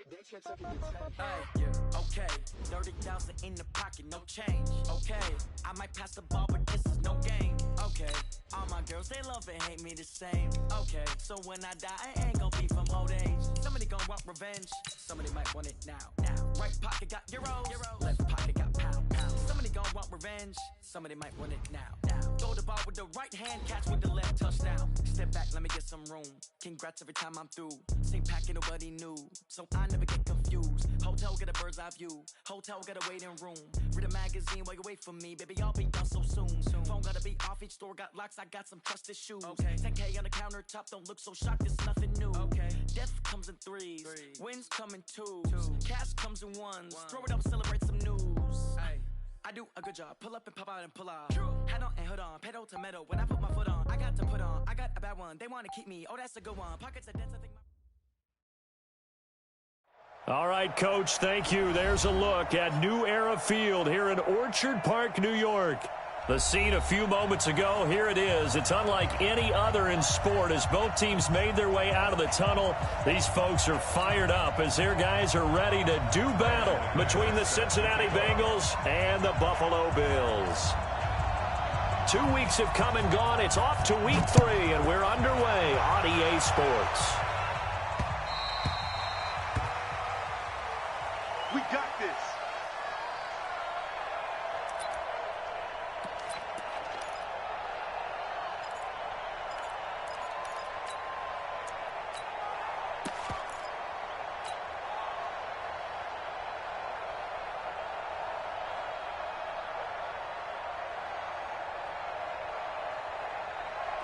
Yeah, okay. 30,000 in the pocket, no change. Okay, I might pass the ball, but this is no game. Okay, all my girls, they love and hate me the same. Okay, so when I die, I ain't gon' be from old age. Somebody gon' want revenge, somebody might want it now. Right pocket got euros, left pocket got pound. Somebody gon' want revenge, somebody might want it now. Throw the ball with the right hand, catch with the left, touchdown. Step back, let me get some room. Congrats every time I'm through. Same packet, nobody knew, so I never get confused. Hotel get a bird's eye view, hotel got a waiting room. Read a magazine while you wait for me, baby, I'll be done so soon. Phone gotta be off, each store got locks, I got some trusted shoes. 10K on the countertop, don't look so shocked, it's nothing new. Death comes in threes, wins come in twos, cash comes in ones. Throw it up, celebrate some news. I do a good job, pull up and pop out and pull out. Head on and hood on, pedal to metal. When I put my foot on, I got to put on. I got a bad one, they wanna keep me. Oh, that's a good one. Pockets are dense, I think All right, Coach, thank you. There's a look at New Era Field here in Orchard Park, New York. The scene a few moments ago, here it is. It's unlike any other in sport as both teams made their way out of the tunnel. These folks are fired up as their guys are ready to do battle between the Cincinnati Bengals and the Buffalo Bills. 2 weeks have come and gone. It's off to week 3, and we're underway on EA Sports. We got this.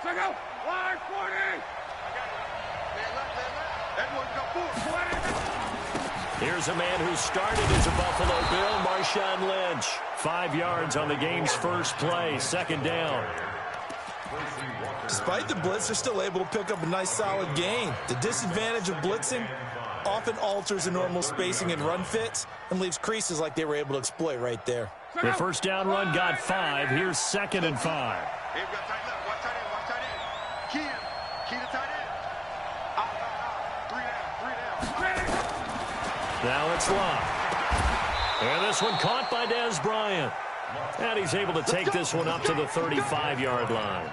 Check out. Line 40. That one got 4. Here's a man who started as a Buffalo Bill, Marshawn Lynch. 5 yards on the game's first play, second down. Despite the blitz, they're still able to pick up a nice solid gain. The disadvantage of blitzing often alters the normal spacing and run fits and leaves creases like they were able to exploit right there. The first down run got 5. Here's 2nd and 5. Hey, we got tight left. Watch tight end. Watch tight end. Key to tight end. Out. 3 down. Now it's locked. And this one caught by Dez Bryant. And he's able to take this one up to the 35-yard line.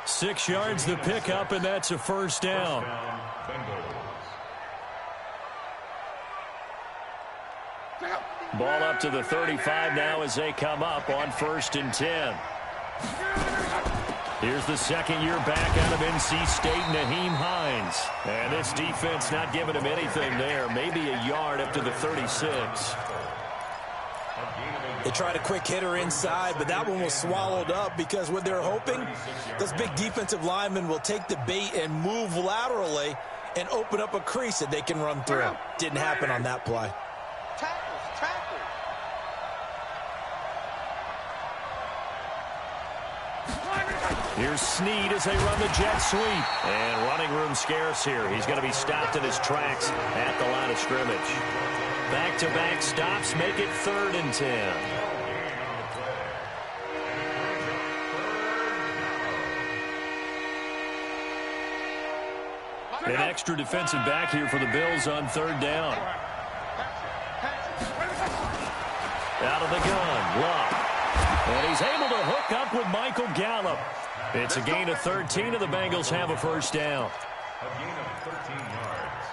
6 yards the pickup, and that's a first down. Ball up to the 35 now as they come up on 1st and 10. Here's the second-year back out of NC State, Naheem Hines. And this defense not giving him anything there. Maybe a yard up to the 36. They tried a quick hitter inside, but that one was swallowed up because what they're hoping, those big defensive linemen will take the bait and move laterally and open up a crease that they can run through. Didn't happen on that play. Here's Snead as they run the jet sweep. And running room scarce here. He's going to be stopped in his tracks at the line of scrimmage. Back-to-back stops make it 3rd and 10. An extra defensive back here for the Bills on 3rd down. Out of the gun, Love. And he's able to hook up with Michael Gallup. It's a gain of 13, and the Bengals have a first down. A gain of 13 yards.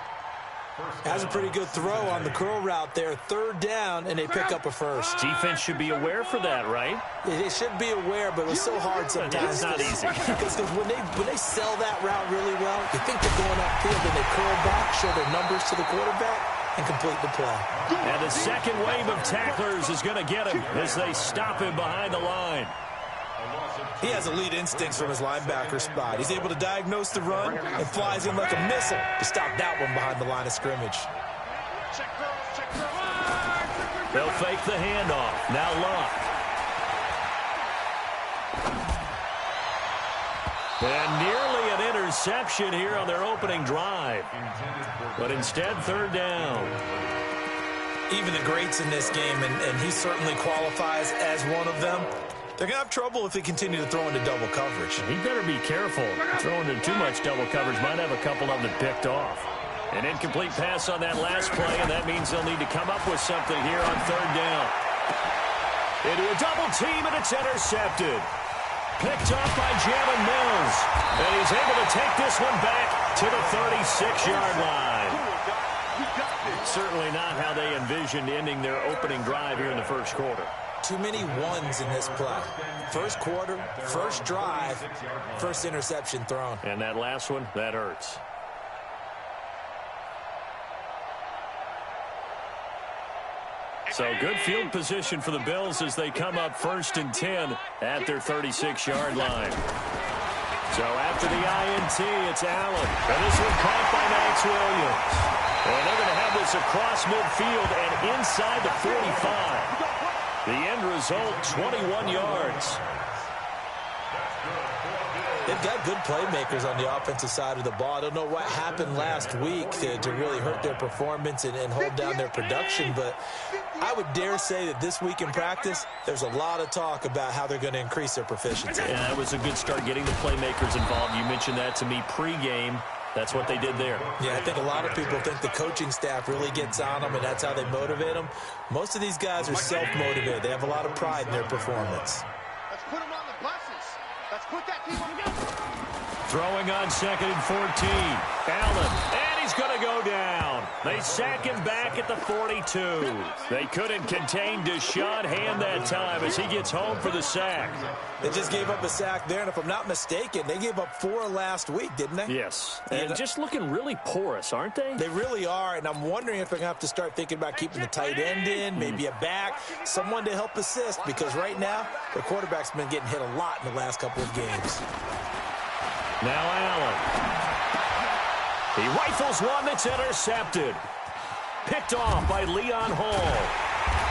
Has a pretty good throw on the curl route there. 3rd down, and they pick up a first. Defense should be aware for that, right? They should be aware, but it's so hard sometimes. It's not easy. Because when they sell that route really well, you think they're going upfield, and they curl back, show their numbers to the quarterback, and complete the play. And the second wave of tacklers is going to get him as they stop him behind the line. He has elite instincts from his linebacker spot. He's able to diagnose the run and flies in like a missile to stop that one behind the line of scrimmage. They'll fake the handoff. Now Luck. And nearly an interception here on their opening drive. But instead, 3rd down. Even the greats in this game, and he certainly qualifies as one of them, they're going to have trouble if they continue to throw into double coverage. He better be careful. Throwing into too much double coverage might have a couple of them picked off. An incomplete pass on that last play, and that means they'll need to come up with something here on third down. Into a double team, and it's intercepted. Picked off by Jalen Mills. And he's able to take this one back to the 36-yard line. Certainly not how they envisioned ending their opening drive here in the first quarter. Too many ones in this play. First quarter, first drive, first interception thrown. And that last one, that hurts. So good field position for the Bills as they come up 1st and 10 at their 36-yard line. So after the INT, it's Allen. And this one caught by Max Williams. And they're going to have this across midfield and inside the 45. The end result, 21 yards. They've got good playmakers on the offensive side of the ball. I don't know what happened last week to really hurt their performance and hold down their production, but I would dare say that this week in practice, there's a lot of talk about how they're going to increase their proficiency. Yeah, that was a good start getting the playmakers involved. You mentioned that to me pregame. That's what they did there. Yeah, I think a lot of people think the coaching staff really gets on them, and that's how they motivate them. Most of these guys are self-motivated. They have a lot of pride in their performance. Let's put them on the buses. Let's put that team on the buses. Throwing on 2nd and 14. Allen, and he's going to go down. They sack him back at the 42. They couldn't contain Deshaun Hand that time as he gets home for the sack. They just gave up a sack there, and if I'm not mistaken, they gave up 4 last week, didn't they? Yes, and just looking really porous, aren't they? They really are, and I'm wondering if they're going to have to start thinking about keeping the tight end in, maybe a back, someone to help assist, because right now, their quarterback's been getting hit a lot in the last couple of games. Now Allen. He rifles one that's intercepted. Picked off by Leon Hall.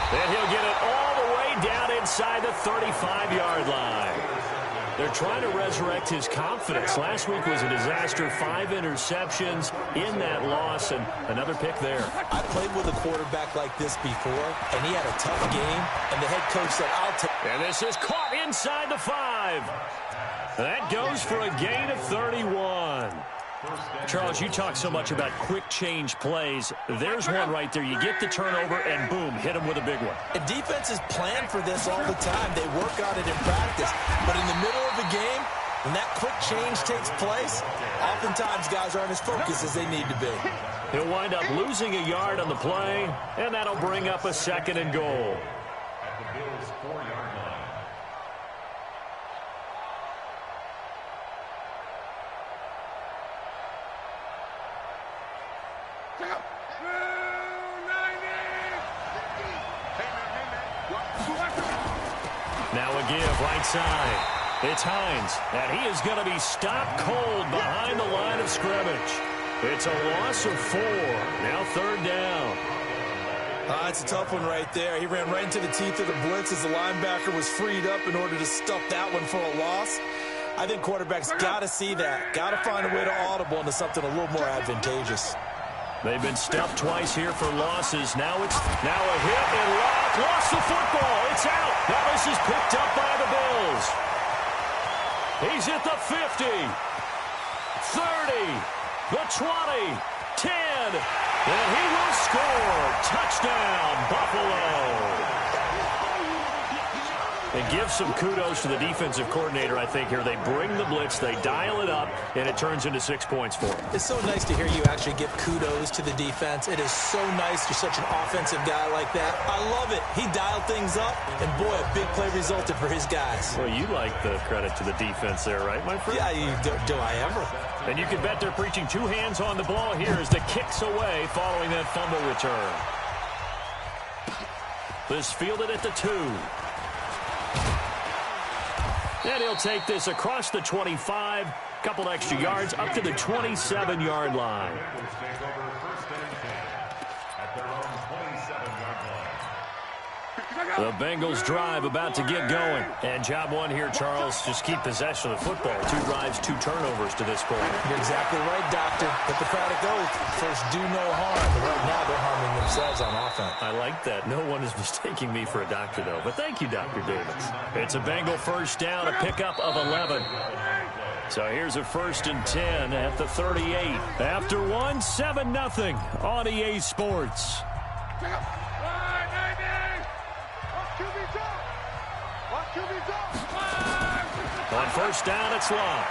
And he'll get it all the way down inside the 35-yard line. They're trying to resurrect his confidence. Last week was a disaster. 5 interceptions in that loss, and another pick there. I played with a quarterback like this before, and he had a tough game, and the head coach said, I'll take it. And this is caught inside the 5. That goes for a gain of 31. Charles, you talk so much about quick change plays. There's one right there. You get the turnover, and boom, hit him with a big one. And defenses plan for this all the time. They work on it in practice. But in the middle of the game, when that quick change takes place, oftentimes guys aren't as focused as they need to be. He'll wind up losing a yard on the play, and that'll bring up a 2nd and goal. Now a give right side. It's Hines, and he is going to be stopped cold behind the line of scrimmage. It's a loss of 4. Now 3rd down. It's a tough one right there. He ran right into the teeth of the blitz as the linebacker was freed up in order to stuff that one for a loss. I think quarterbacks got to see that. Got to find a way to audible into something a little more advantageous. They've been stuffed twice here for losses. Now a hit and lost the football. It's out. Now this is picked up by the Bills. He's at the 50, 30, the 20, 10, and he will score. Touchdown, Buffalo. And give some kudos to the defensive coordinator, I think, here. They bring the blitz, they dial it up, and it turns into 6 points for them. It's so nice to hear you actually give kudos to the defense. It is so nice you're such an offensive guy like that. I love it. He dialed things up, and boy, a big play resulted for his guys. Well, you like the credit to the defense there, right, my friend? Yeah, do I ever? And you can bet they're preaching 2 hands on the ball here as the kick's away following that fumble return. This fielded at the 2. And he'll take this across the 25, couple extra yards, up to the 27-yard line. The Bengals drive about to get going. And job 1 here, Charles, just keep possession of the football. 2 drives, 2 turnovers to this point. You're exactly right, Doctor. But the Hippocratic oath, first do no harm. But right now they're harming themselves on offense. I like that. No one is mistaking me for a doctor, though. But thank you, Dr. Davis. It's a Bengal first down, a pickup of 11. So here's a 1st and 10 at the 38. After one, 7-0 on EA Sports. On 1st down, it's Love.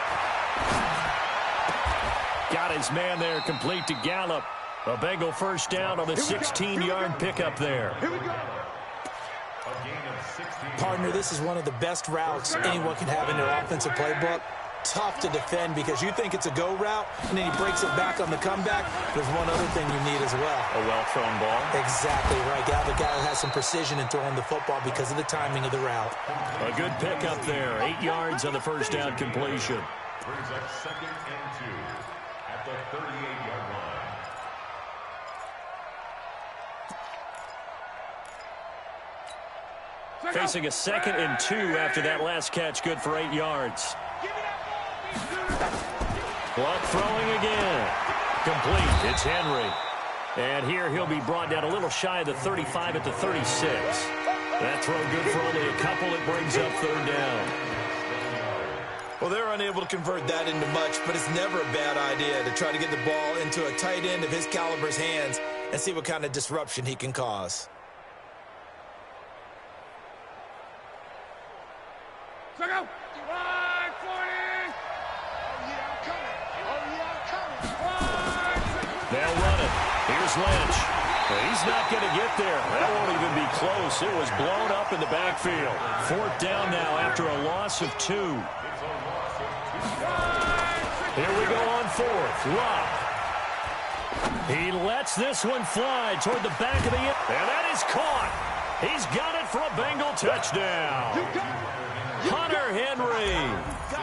Got his man there, complete to Gallup. A Bengal 1st down on the 16-yard pickup there. Partner, this is one of the best routes anyone can have in their offensive playbook. Tough to defend because you think it's a go route, and then he breaks it back on the comeback. There's one other thing you need as well. A well-thrown ball. Exactly right. You have a guy who has some precision in throwing the football because of the timing of the route. A good pickup there. 8 yards on the 1st down completion. Brings up 2nd and 2 at the 38-yard line. Facing a 2nd and 2 after that last catch, good for 8 yards. Clock throwing again. Complete. It's Henry. And here he'll be brought down a little shy of the 35 at the 36. That throw good for only a couple. It brings up 3rd down. Well, they're unable to convert that into much, but it's never a bad idea to try to get the ball into a tight end of his caliber's hands and see what kind of disruption he can cause. Go! They'll run it. Here's Lynch. He's not going to get there. That won't even be close. It was blown up in the backfield. 4th down now after a loss of 2. Here we go on 4th. Love. He lets this one fly toward the back of the end. And that is caught. He's got it for a Bengal touchdown. Hunter Henry.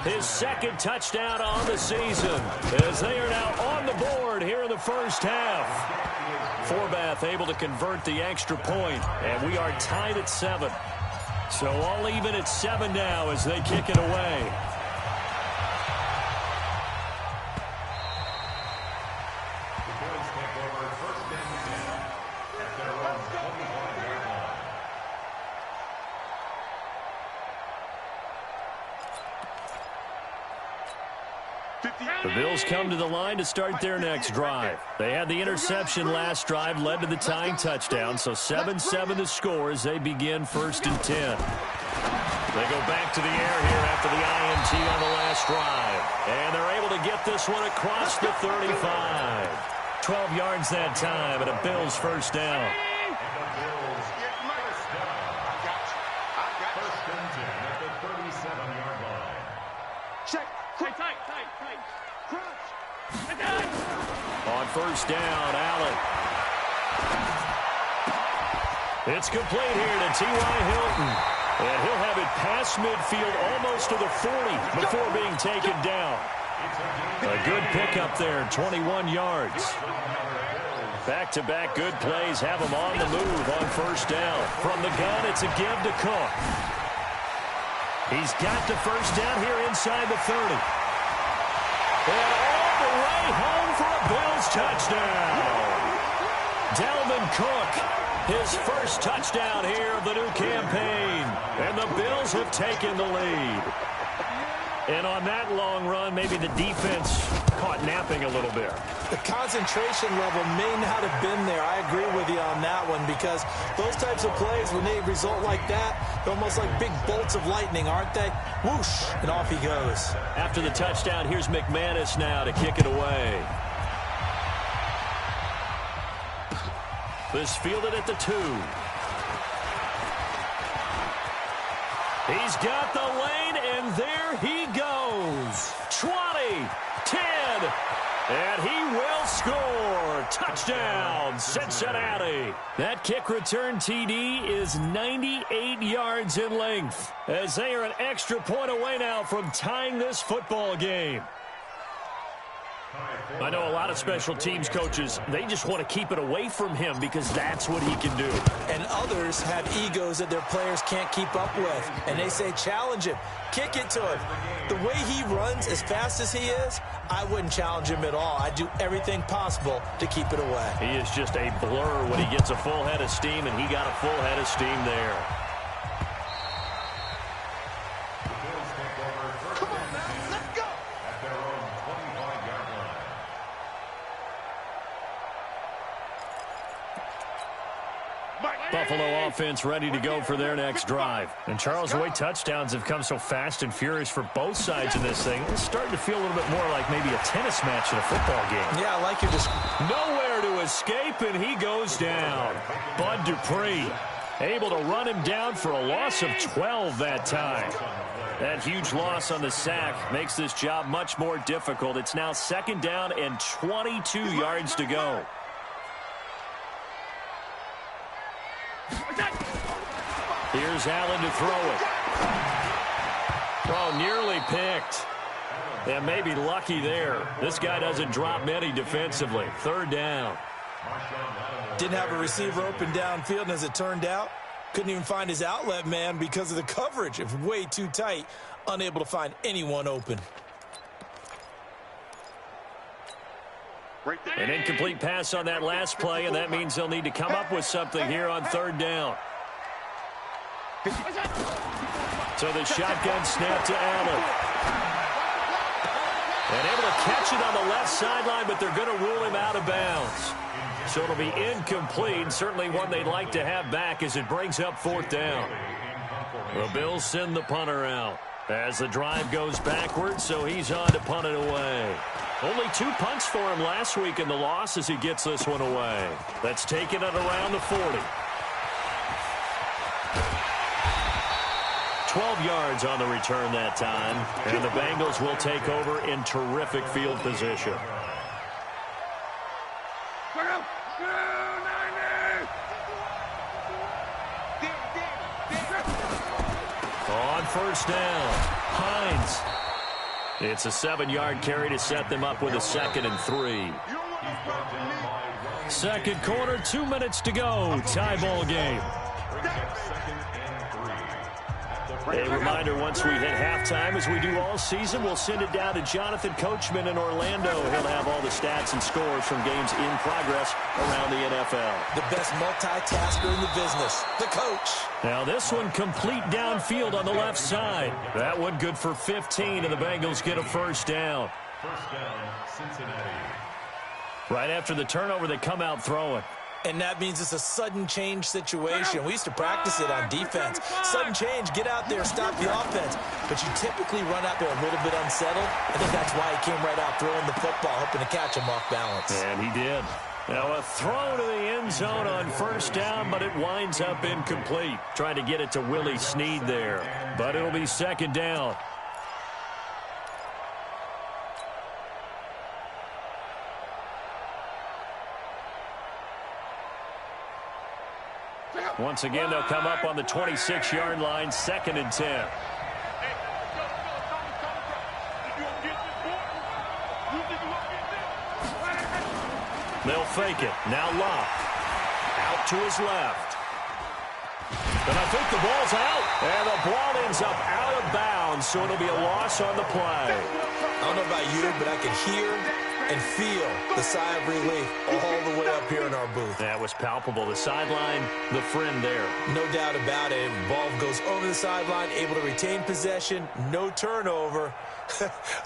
His 2nd touchdown on the season as they are now on the board here in the 1st half. Forbath able to convert the extra point, and we are tied at 7. So all even at 7 now as they kick it away. The Bills come to the line to start their next drive. They had the interception last drive, led to the tying touchdown, so 7-7 the score as they begin 1st and 10. They go back to the air here after the INT on the last drive, and they're able to get this one across the 35. 12 yards that time, and a Bills 1st down. On 1st down, Allen. It's complete here to T.Y. Hilton. And he'll have it past midfield almost to the 40 before being taken down. A good pickup there, 21 yards. Back-to-back good plays have him on the move on 1st down. From the gun, it's a give to Cook. He's got the 1st down here inside the 30. And all the way home for a Bills touchdown. Dalvin Cook, his 1st touchdown here of the new campaign. And the Bills have taken the lead. And on that long run, maybe the defense caught napping a little bit. The concentration level may not have been there. I agree with you on that one because those types of plays, when they result like that, they're almost like big bolts of lightning, aren't they? Whoosh, and off he goes. After the touchdown, here's McManus now to kick it away. This fielded at the 2. He's got the lane, and there he goes. 20, 10, and he will score. Touchdown, Cincinnati. That kick return TD is 98 yards in length as they are an extra point away now from tying this football game. I know a lot of special teams coaches, they just want to keep it away from him because that's what he can do. And others have egos that their players can't keep up with. And they say, challenge him, kick it to him. The way he runs as fast as he is, I wouldn't challenge him at all. I'd do everything possible to keep it away. He is just a blur when he gets a full head of steam, and he got a full head of steam there. Buffalo offense ready to go for their next drive. And, Charles, the way touchdowns have come so fast and furious for both sides of this thing, it's starting to feel a little bit more like maybe a tennis match in a football game. Yeah, I like your nowhere to escape, and he goes down. Bud Dupree able to run him down for a loss of 12 that time. That huge loss on the sack makes this job much more difficult. It's now 2nd down and 22 yards to go. Here's Allen to throw it. Oh, nearly picked. And maybe lucky there. This guy doesn't drop many defensively. 3rd down. Didn't have a receiver open downfield, and as it turned out, couldn't even find his outlet man because of the coverage. It was way too tight. Unable to find anyone open. An incomplete pass on that last play, and that means they'll need to come up with something here on 3rd down. So the shotgun snap to Allen. And able to catch it on the left sideline, but they're going to rule him out of bounds. So it'll be incomplete, certainly one they'd like to have back as it brings up 4th down. The Bills send the punter out as the drive goes backwards, so he's on to punt it away. Only 2 punts for him last week in the loss as he gets this one away. That's taken it around the 40. 12 yards on the return that time, and the Bengals will take over in terrific field position. On 1st down, Hines. It's a 7-yard carry to set them up with a 2nd and 3. 2nd quarter, 2 minutes to go. Tie ball game. A reminder, once we hit halftime, as we do all season, we'll send it down to Jonathan Coachman in Orlando. He'll have all the stats and scores from games in progress around the NFL. The best multitasker in the business, the coach. Now this one complete downfield on the left side. That one good for 15, and the Bengals get a 1st down. 1st down, Cincinnati. Right after the turnover, they come out throwing. And that means it's a sudden change situation. We used to practice it on defense. Sudden change, get out there, stop the offense. But you typically run out there a little bit unsettled. I think that's why he came right out throwing the football, hoping to catch him off balance. And he did. Now a throw to the end zone on 1st down, but it winds up incomplete. Trying to get it to Willie Snead there. But it'll be 2nd down. Once again, they'll come up on the 26-yard line, 2nd and 10. They'll fake it. Now Locke. Out to his left. And I think the ball's out. And the ball ends up out of bounds, so it'll be a loss on the play. I don't know about you, but I can hear and feel the sigh of relief all the way up here in our booth. That was palpable. The sideline, the friend there. No doubt about it. Ball goes over the sideline, able to retain possession, no turnover.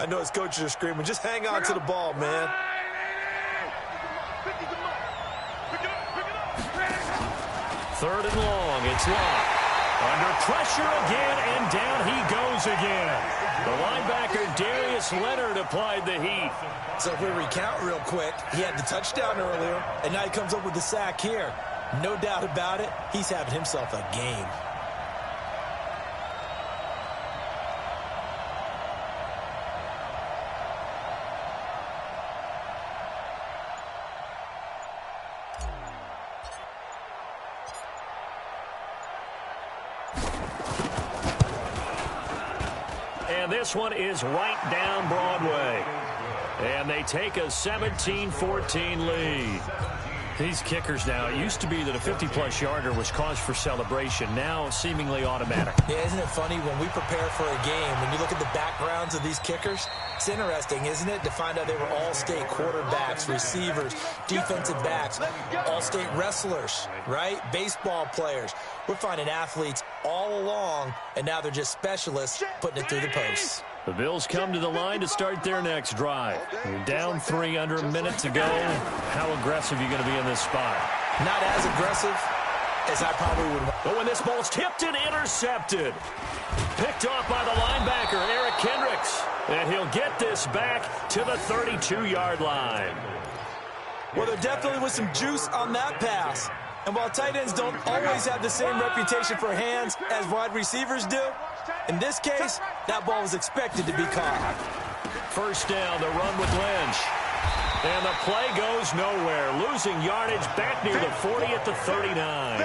I know his coaches are screaming, just hang on to the ball, man. Third and long, it's Locke. Under pressure again, and down he goes again. The linebacker, Darius Leonard, applied the heat. So if we recount real quick, he had the touchdown earlier, and now he comes up with the sack here. No doubt about it, he's having himself a game. And this one is right down Broadway. And they take a 17-14 lead. These kickers now, it used to be that a 50-plus yarder was cause for celebration. Now seemingly automatic. Yeah, isn't it funny when we prepare for a game, when you look at the backgrounds of these kickers, it's interesting, isn't it, to find out they were all-state quarterbacks, receivers, defensive backs, all-state wrestlers, right? Baseball players. We're finding athletes all along, and now they're just specialists putting it through the posts. The Bills come to the line to start their next drive. You're down 3 under a minute to go. How aggressive are you going to be in this spot? Not as aggressive as I probably would want. But when this ball's tipped and intercepted. Picked off by the linebacker, Eric Kendricks. And he'll get this back to the 32-yard line. Well, there definitely was some juice on that pass. And while tight ends don't always have the same reputation for hands as wide receivers do, in this case, that ball was expected to be caught. First down, the run with Lynch. And the play goes nowhere. Losing yardage back near the 40 at the 39.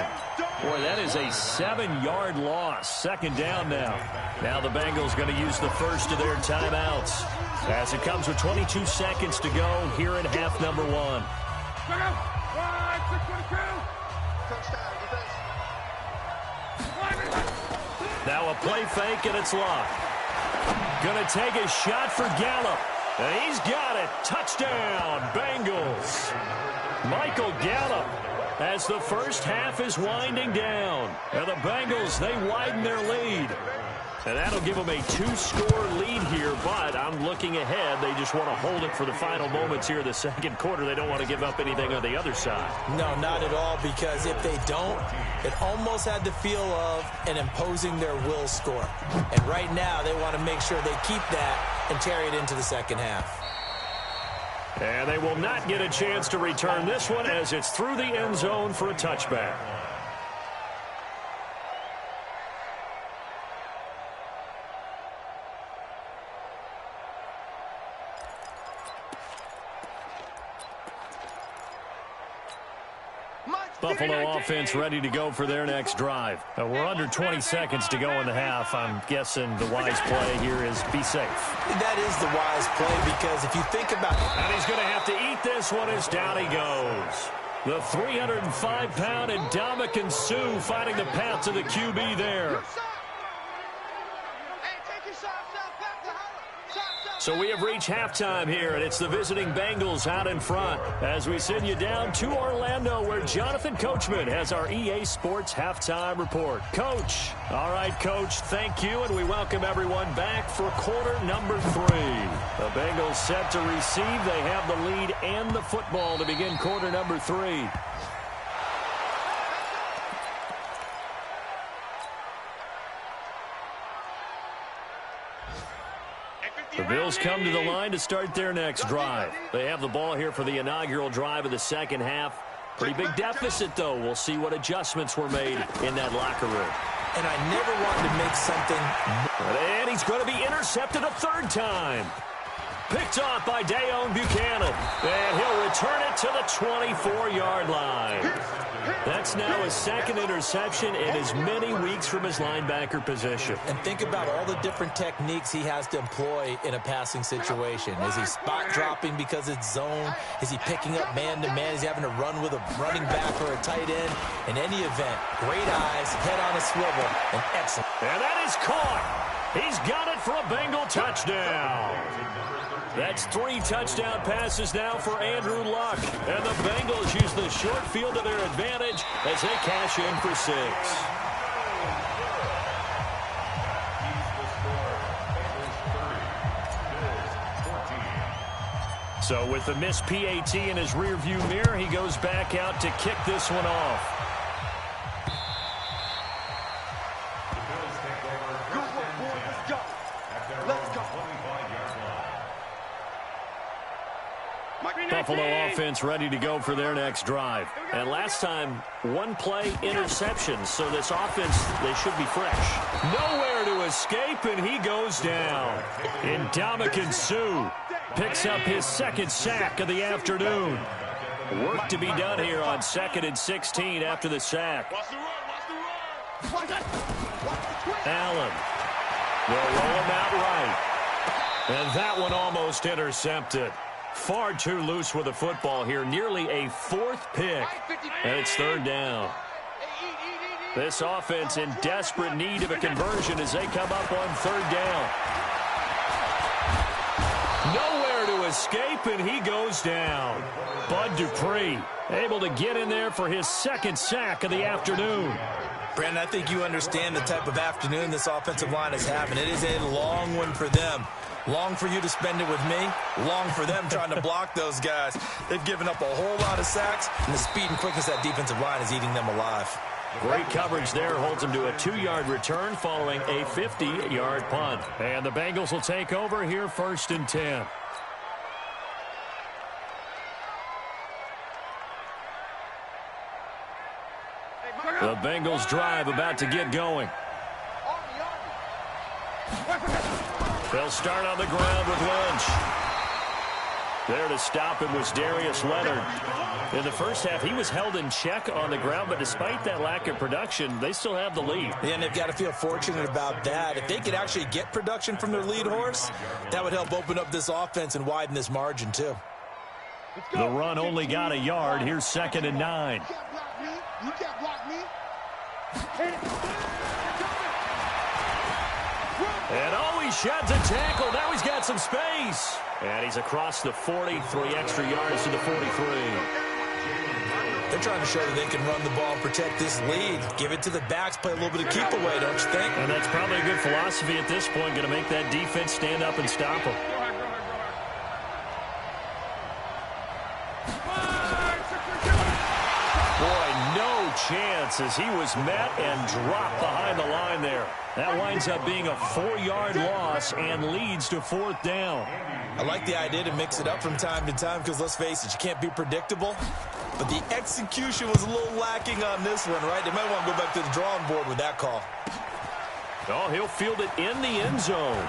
Boy, that is a 7-yard loss. Second down now. Now the Bengals going to use the first of their timeouts as it comes with 22 seconds to go here in half number 1. Now a play fake, and it's locked. Going to take a shot for Gallup. And he's got it. Touchdown, Bengals. Michael Gallup, as the first half is winding down. And the Bengals, they widen their lead. And that'll give them a 2-score lead here, but I'm looking ahead. They just want to hold it for the final moments here in the second quarter. They don't want to give up anything on the other side. No, not at all, because if they don't, it almost had the feel of an imposing their will score. And right now, they want to make sure they keep that and carry it into the second half. And they will not get a chance to return this one as it's through the end zone for a touchback. Buffalo offense ready to go for their next drive. We're under 20 seconds to go in the half. I'm guessing the wise play here is be safe. That is the wise play, because if you think about it. And he's going to have to eat this one as down he goes. The 305-pound Ndamukong Suh finding the path to the QB there. So we have reached halftime here, and it's the visiting Bengals out in front as we send you down to Orlando, where Jonathan Coachman has our EA Sports halftime report. Coach. All right, Coach, thank you, and we welcome everyone back for quarter number 3. The Bengals set to receive. They have the lead and the football to begin quarter number 3. The Bills come to the line to start their next drive. They have the ball here for the inaugural drive of the second half. Pretty big deficit, though. We'll see what adjustments were made in that locker room. And I never wanted to make something. And he's going to be intercepted a third time. Picked off by Dayon Buchanan. And he'll return it to the 24-yard line. That's now his second interception in as many weeks from his linebacker position. And think about all the different techniques he has to employ in a passing situation. Is he spot dropping because it's zone? Is he picking up man-to-man? Is he having to run with a running back or a tight end? In any event, great eyes, head on a swivel, and excellent. And that is caught. He's got it for a Bengal touchdown. That's 3 touchdown passes now for Andrew Luck. And the Bengals use the short field to their advantage as they cash in for 6. So with the missed PAT in his rearview mirror, he goes back out to kick this one off. Buffalo offense ready to go for their next drive. And last time, 1 play interception. So this offense, they should be fresh. Nowhere to escape, and he goes down. Ndamukong Suh picks up his second sack of the afternoon. Work to be done here on 2nd and 16 after the sack. Allen will roll him out right. And that one almost intercepted. Far too loose with the football here. Nearly a 4th pick. And it's 3rd down. This offense in desperate need of a conversion as they come up on 3rd down. Nowhere to escape, and he goes down. Bud Dupree able to get in there for his 2nd sack of the afternoon. Brandon, I think you understand the type of afternoon this offensive line is having. It is a long one for them. Long for you to spend it with me. Long for them trying to block those guys. They've given up a whole lot of sacks, and the speed and quickness of that defensive line is eating them alive. Great coverage there. Holds him to a 2-yard return following a 50-yard punt. And the Bengals will take over here 1st and 10. The Bengals drive about to get going. They'll start on the ground with Lynch. There to stop him was Darius Leonard. In the first half, he was held in check on the ground, but despite that lack of production, they still have the lead. And they've got to feel fortunate about that. If they could actually get production from their lead horse, that would help open up this offense and widen this margin, too. The run only got a yard. Here's 2nd and 9. You can't block me. And he sheds a tackle. Now he's got some space. And he's across the 40, 3 extra yards to the 43. They're trying to show that they can run the ball and protect this lead. Give it to the backs, play a little bit of keep away, don't you think? And that's probably a good philosophy at this point, going to make that defense stand up and stop them. Boy, no chance as he was met and dropped behind the line there. That winds up being a 4-yard loss and leads to 4th down. I like the idea to mix it up from time to time because, let's face it, you can't be predictable. But the execution was a little lacking on this one, right? They might want to go back to the drawing board with that call. Oh, he'll field it in the end zone.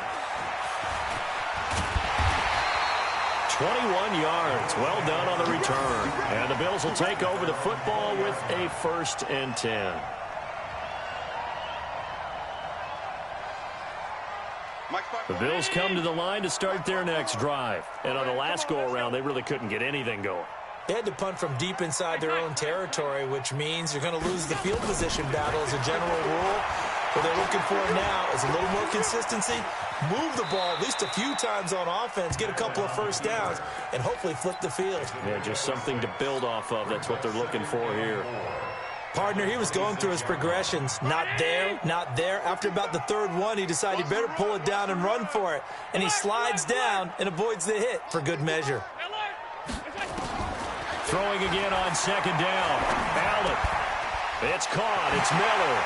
21 yards. Well done on the return. And the Bills will take over the football with a 1st and 10. The Bills come to the line to start their next drive. And on the last go-around, they really couldn't get anything going. They had to punt from deep inside their own territory, which means you're going to lose the field position battle as a general rule. What they're looking for now is a little more consistency, move the ball at least a few times on offense, get a couple of first downs, and hopefully flip the field. Yeah, just something to build off of. That's what they're looking for here. Partner, he was going through his progressions. Not there, not there. After about the 3rd one, he decided he better pull it down and run for it. And he slides down and avoids the hit for good measure. Throwing again on 2nd down. Allen. It's caught. It's Miller.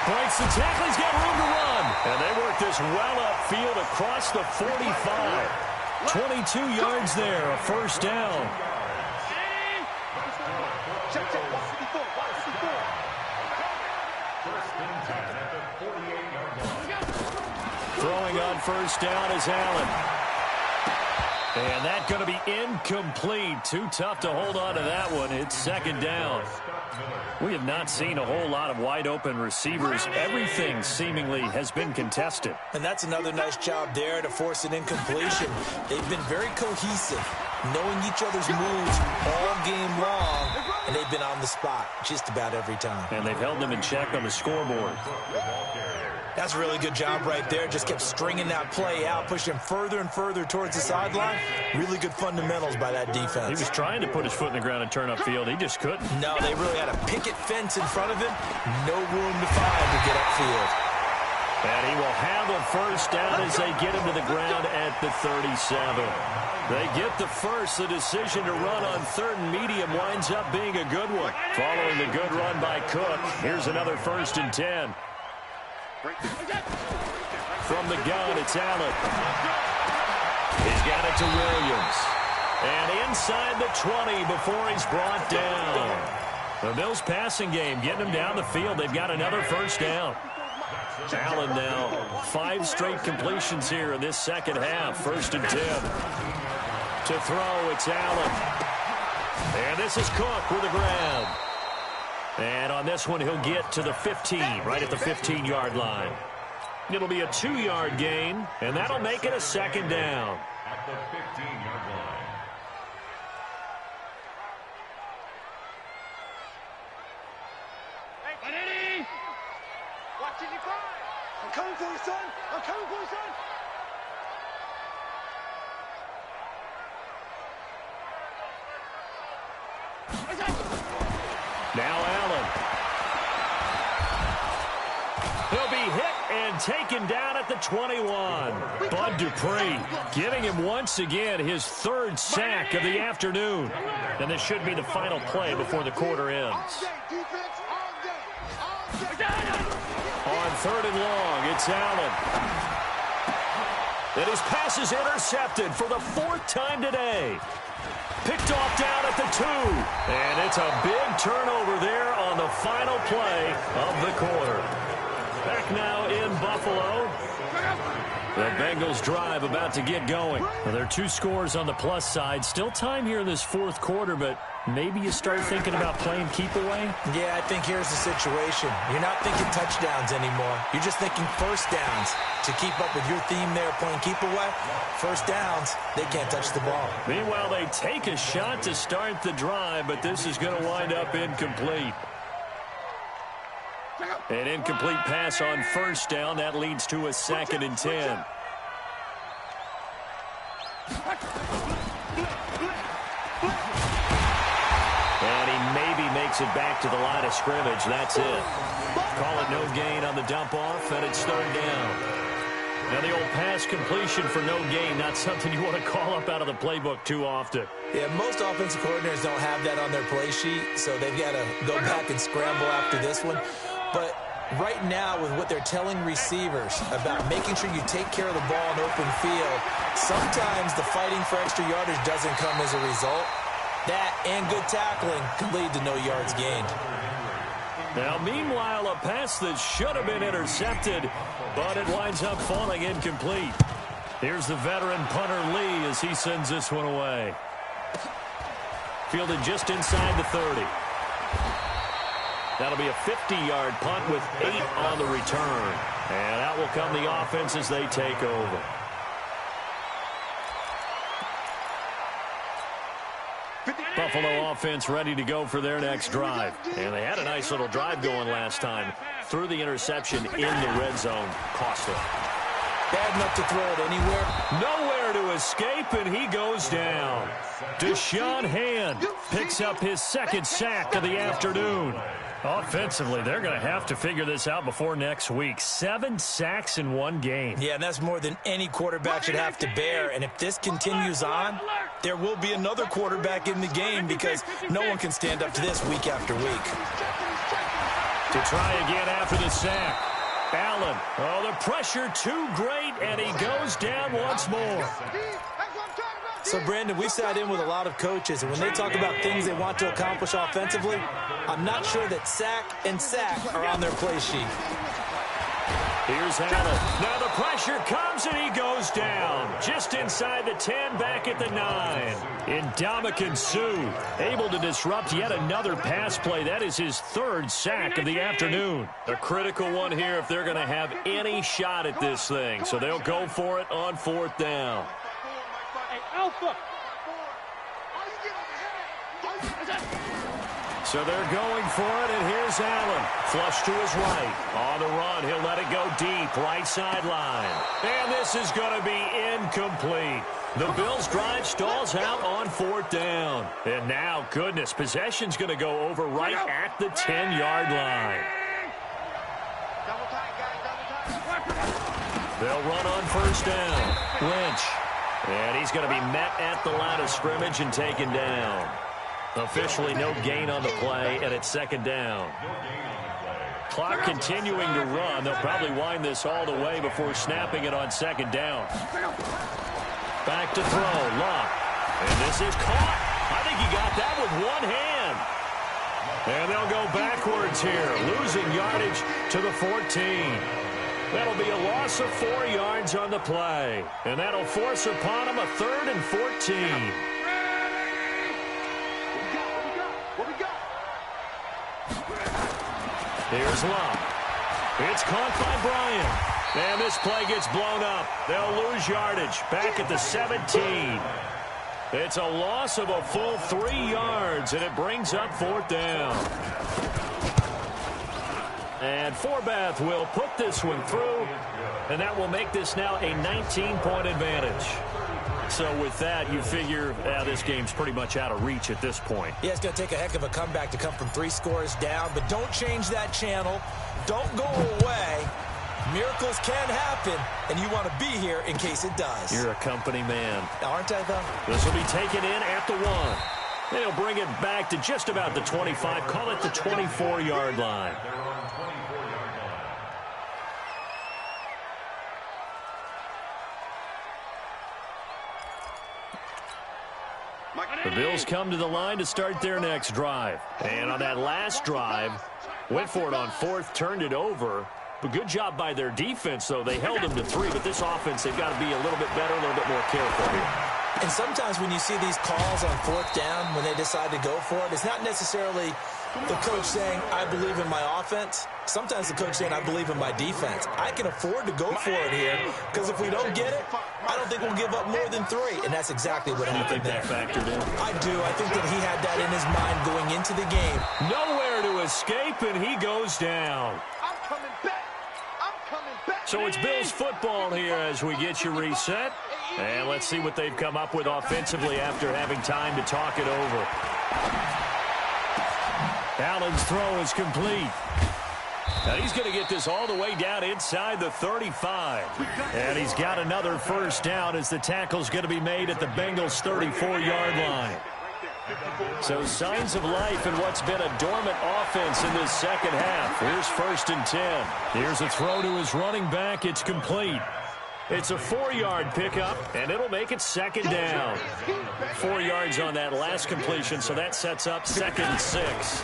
Breaks the tackle. He's got room to run. And they work this well upfield across the 45. 22 yards there. A 1st down. Throwing on 1st down is Allen. And that's going to be incomplete. Too tough to hold on to that one. It's 2nd down. We have not seen a whole lot of wide-open receivers. Everything seemingly has been contested. And that's another nice job there to force an incompletion. They've been very cohesive, knowing each other's moves all game long, and they've been on the spot just about every time. And they've held them in check on the scoreboard. That's a really good job right there. Just kept stringing that play out, pushing him further and further towards the sideline. Really good fundamentals by that defense. He was trying to put his foot in the ground and turn upfield. He just couldn't. No, they really had a picket fence in front of him. No room to find to get upfield. And he will have a 1st down as they get him to the ground at the 37. They get the first. The decision to run on 3rd and medium winds up being a good one. Following the good run by Cook, here's another 1st and 10. From the gun, it's Allen. He's got it to Williams. And inside the 20 before he's brought down. The Bills passing game getting him down the field. They've got another 1st down. Allen now 5 straight completions here in this 2nd half. 1st and 10. To throw, it's Allen. And this is Cook with a grab. And on this one, he'll get to the 15, right at the 15-yard line. It'll be a 2-yard gain, and that'll make it a 2nd down. At the 15-yard line. Hey, watch it, you cry. I'm coming for you, son. I'm coming for you, son. Now Allen. He'll be hit and taken down at the 21. Bud Dupree giving him once again his 3rd sack of the afternoon. And this should be the final play before the quarter ends. All day, defense, all day. On 3rd and long, it's Allen. And his pass is intercepted for the 4th time today. Picked off down at the 2. And it's a big turnover there on the final play of the quarter. Back now in Buffalo. The Bengals drive about to get going. Well, there are 2 scores on the plus side. Still time here in this 4th quarter, but maybe you start thinking about playing keep away? Yeah, I think here's the situation. You're not thinking touchdowns anymore. You're just thinking first downs. To keep up with your theme there, playing keep away, first downs, they can't touch the ball. Meanwhile, they take a shot to start the drive, but this is going to wind up incomplete. An incomplete pass on first down. That leads to a 2nd and 10. And he maybe makes it back to the line of scrimmage. That's it. Call it no gain on the dump off, and it's 3rd down. Now the old pass completion for no gain, not something you want to call up out of the playbook too often. Yeah, most offensive coordinators don't have that on their play sheet, so they've got to go back and scramble after this one. But right now, with what they're telling receivers about making sure you take care of the ball in open field, sometimes the fighting for extra yardage doesn't come as a result. That and good tackling can lead to no yards gained. Now, meanwhile, a pass that should have been intercepted, but it winds up falling incomplete. Here's the veteran punter Lee as he sends this one away. Fielded just inside the 30. That'll be a 50-yard punt with 8 on the return. And out will come the offense as they take over. Buffalo offense ready to go for their next drive. And they had a nice little drive going last time. Threw the interception in the red zone. Costly. Bad enough to throw it anywhere. Nowhere to escape, and he goes down. Deshaun Hand picks up his 2nd sack of the afternoon. Offensively, they're going to have to figure this out before next week. 7 sacks in one game. Yeah, and that's more than any quarterback should have to bear. And if this continues on, there will be another quarterback in the game because no one can stand up to this week after week. To try again after the sack. Allen. Oh, the pressure too great, and he goes down once more. So, Brandon, we've sat in with a lot of coaches, and when they talk about things they want to accomplish offensively, I'm not sure that sack and sack are on their play sheet. Here's Allen. Now the pressure comes, and he goes down. Just inside the 10, back at the 9. Ndamukong Suh able to disrupt yet another pass play. That is his 3rd sack of the afternoon. A critical one here if they're going to have any shot at this thing. So they'll go for it on 4th down. So they're going for it, and here's Allen. Flush to his right. On the run, he'll let it go deep, right sideline. And this is going to be incomplete. The Bills' drive stalls out on 4th down. And now, goodness, possession's going to go over right at the 10-yard line. They'll run on 1st down. Lynch. And he's going to be met at the line of scrimmage and taken down. Officially no gain on the play, and it's 2nd down. Clock continuing to run. They'll probably wind this all the way before snapping it on 2nd down. Back to throw. Luck. And this is caught. I think he got that with one hand. And they'll go backwards here, losing yardage to the 14. That'll be a loss of 4 yards on the play. And that'll force upon them a 3rd and 14. Here's Luck. It's caught by Bryant. And this play gets blown up. They'll lose yardage back at the 17. It's a loss of a full 3 yards, and it brings up 4th down. And Forbath will put this one through, and that will make this now a 19-point advantage. So with that, you figure this game's pretty much out of reach at this point. Yeah, it's going to take a heck of a comeback to come from 3 scores down, but don't change that channel. Don't go away. Miracles can happen, and you want to be here in case it does. You're a company man. Aren't I, though? This will be taken in at the 1. They'll bring it back to just about the 25. Call it the 24-yard line. The Bills come to the line to start their next drive. And on that last drive, went for it on fourth, turned it over. But good job by their defense, though. They held them to 3, but this offense, they've got to be a little bit better, a little bit more careful here. And sometimes when you see these calls on fourth down, when they decide to go for it, it's not necessarily the coach saying, I believe in my offense. Sometimes the coach saying, I believe in my defense. I can afford to go for it here, because if we don't get it, I don't think we'll give up more than 3. And that's exactly what happened there. You think that factored in? I do. I think that he had that in his mind going into the game. Nowhere to escape, and he goes down. I'm coming back. I'm coming back. So it's Bills football here as we get you reset. And let's see what they've come up with offensively after having time to talk it over. Allen's throw is complete. Now he's going to get this all the way down inside the 35. And he's got another first down as the tackle's going to be made at the Bengals' 34-yard line. So signs of life in what's been a dormant offense in this second half. Here's 1st and 10. Here's a throw to his running back. It's complete. It's a 4-yard pickup, and it'll make it 2nd down. 4 yards on that last completion, so that sets up 2nd and 6.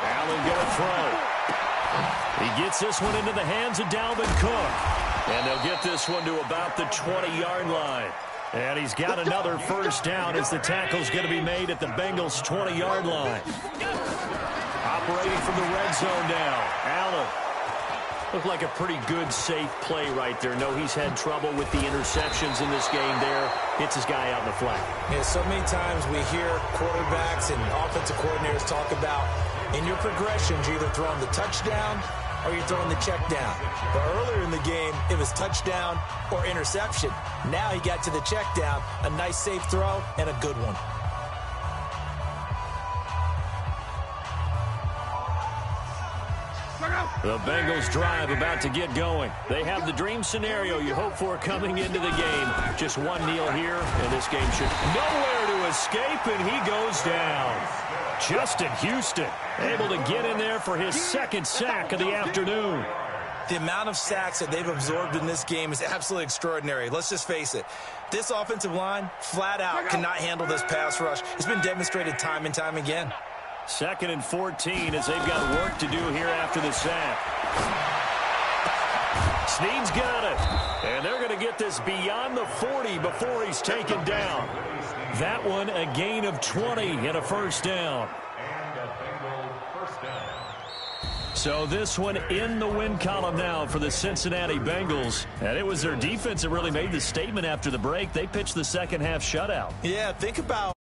Allen going to throw. He gets this one into the hands of Dalvin Cook. And they'll get this one to about the 20-yard line. And he's got another first down as the tackle's going to be made at the Bengals' 20-yard line. Operating from the red zone now, Allen. Looked like a pretty good, safe play right there. No, he's had trouble with the interceptions in this game there. Hits his guy out in the flat. Yeah, so many times we hear quarterbacks and offensive coordinators talk about in your progressions, you're either throwing the touchdown or you're throwing the check down. But earlier in the game, it was touchdown or interception. Now he got to the check down, a nice safe throw, and a good one. The Bengals drive about to get going. They have the dream scenario you hope for coming into the game. Just one kneel here, and this game should nowhere to escape, and he goes down. Justin Houston able to get in there for his 2nd sack of the afternoon. The amount of sacks that they've absorbed in this game is absolutely extraordinary. Let's just face it. This offensive line, flat out, cannot handle this pass rush. It's been demonstrated time and time again. 2nd and 14 as they've got work to do here after the sack. Snead's got it. And they're going to get this beyond the 40 before he's taken down. That one a gain of 20 and a first down. So this one in the win column now for the Cincinnati Bengals. And it was their defense that really made the statement after the break. They pitched the second half shutout. Yeah, think about